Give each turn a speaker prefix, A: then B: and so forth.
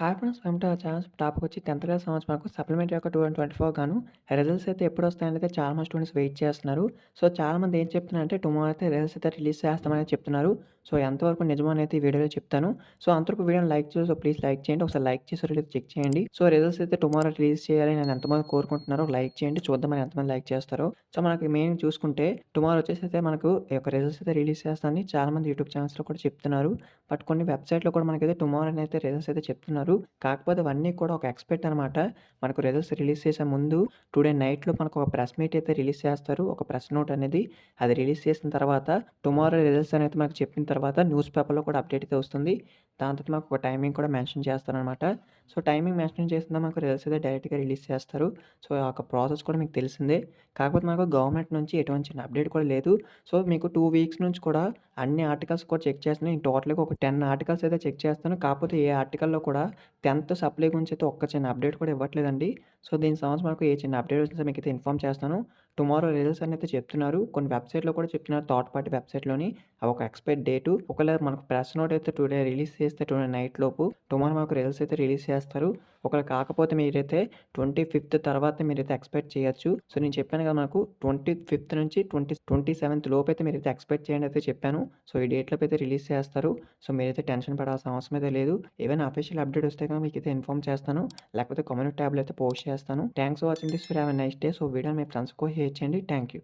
A: Hi friends! Welcome to our channel. Topic వచ్చి 10థ్ class సంవత్సరం మనకు సప్లిమెంటరీ యొక్క 2024 గాను రిజల్ట్స్ అయితే ఎప్పుడొస్తాయనేది చాలా మంది స్టూడెంట్స్ వెయిట్ చేస్తున్నారు. సో, చాలామంది ఏం చెప్తున్నారంటే టుమారో అయితే రిజల్ట్స్ అయితే రిలీజ్ చేస్తామని చెప్తున్నారు. సో, ఎంతవరకు నిజమో అనేది ఈ వీడియోలో చెప్తాను. సో, అంతవరకు వీడియోని లైక్ చేసి సో, ప్లీజ్ లైక్ చేయండి. ఒకసారి లైక్ చేసి రిలీజ్ చెక్ చేయండి. సో, రిజల్ట్స్ అయితే టుమారో రిలీజ్ చేయాలి నేను ఎంతమంది కోరుకుంటున్నారో లైక్ చేయండి. చూద్దాం మరి ఎంతమంది లైక్ చేస్తారో. సో, మనకి మెయిన్ చూసుకుంటే టుమారో వచ్చేసి అయితే మనకు ఈ యొక్క రిజల్ట్స్ అయితే రిలీజ్ చేస్తానని చాలామంది యూట్యూబ్ ఛానల్స్‌లో కూడా చెప్తున్నారు. బట్ కొన్ని వెబ్‌సైట్‌లో కూడా మనకైతే టుమారో అని అయితే రిజల్ట్స్ అయితే చెప్తున్నారు. కాకపోతే అవన్నీ కూడా ఒక ఎక్స్‌పెక్ట్ అనమాట. మనకు రిజల్ట్స్ రిలీజ్ చేసే ముందు టుడే నైట్‌లో మనకు ఒక ప్రెస్ మీట్ అయితే రిలీజ్ చేస్తారు. ఒక ప్రెస్ నోట్ అనేది. అది రిలీజ్ చేసిన తర్వాత టుమారో రిజల్ట్స్ అనేది మనకు చెప్పిన తర్వాత న్యూస్ పేపర్‌లో కూడా అప్డేట్ అయితే వస్తుంది. దాని తర్వాత మాకు ఒక టైమింగ్ కూడా మెన్షన్ చేస్తారనమాట. సో, టైమింగ్ మెన్షన్ చేసిన మనకు రిజల్ట్స్ అయితే డైరెక్ట్‌గా రిలీజ్ చేస్తారు. సో, ఆ యొక్క ప్రాసెస్ కూడా మీకు తెలిసిందే. కాకపోతే మనకు గవర్నమెంట్ నుంచి ఎటువంటి చిన్న అప్డేట్ కూడా లేదు. సో, మీకు 2 వీక్స్ నుంచి కూడా అన్ని ఆర్టికల్స్ కూడా చెక్ చేస్తున్నాను. నేను టోటల్‌గా ఒక 10 ఆర్టికల్స్ అయితే చెక్ చేస్తాను. కాకపోతే ఏ ఆర్టికల్‌లో కూడా 10థ్ సప్లై గురించి అయితే ఒక్క చిన్న అప్డేట్ కూడా ఇవ్వట్లేదండి. సో, దీనికి సంబంధించి మనకు ఏ చిన్న అప్డేట్ వచ్చినా మీకైతే ఇన్ఫార్మ్ చేస్తాను. టుమారో రిజల్ట్స్ అని అయితే చెప్తున్నారు. కొన్ని వెబ్‌సైట్‌లో కూడా చెప్తున్నారు. థర్డ్ పార్టీ వెబ్‌సైట్‌లోని ఒక ఎక్స్‌పైర్ డేటు. ఒకవేళ మనకు ప్రెస్ నోట్ అయితే టుడే రిలీజ్ చేస్తే టుడే నైట్ లోపు టుమారో మనకు రిజల్ట్స్ అయితే రిలీజ్ చేస్తారు. ఒకవేళ కాకపోతే మీరైతే 25థ్ తర్వాత మీరైతే ఎక్స్‌పెక్ట్ చేయొచ్చు. సో, నేను చెప్పాను కదా! మనకు 25థ్ నుంచి 27థ్ లోపైతే మీరైతే ఎక్స్‌పెక్ట్ చేయండి అయితే చెప్పాను. సో, ఈ డేట్‌లోపు అయితే రిలీజ్ చేస్తారు. సో, మీరైతే టెన్షన్ పడాల్సిన అవసరం అయితే లేదు. ఏవైనా అఫీషియల్ అప్డేట్ వస్తే గనుక మీకైతే ఇన్ఫార్మ్ చేస్తాను. లేకపోతే కమ్యూనిటీ ట్యాబ్‌లో అయితే పోస్ట్ చేస్తాను. Thanks for watching this video. Have a nice day. So, వీడియోని మీ ఫ్రెండ్స్‌కి కూడా షేర్ చేయండి. Thank you.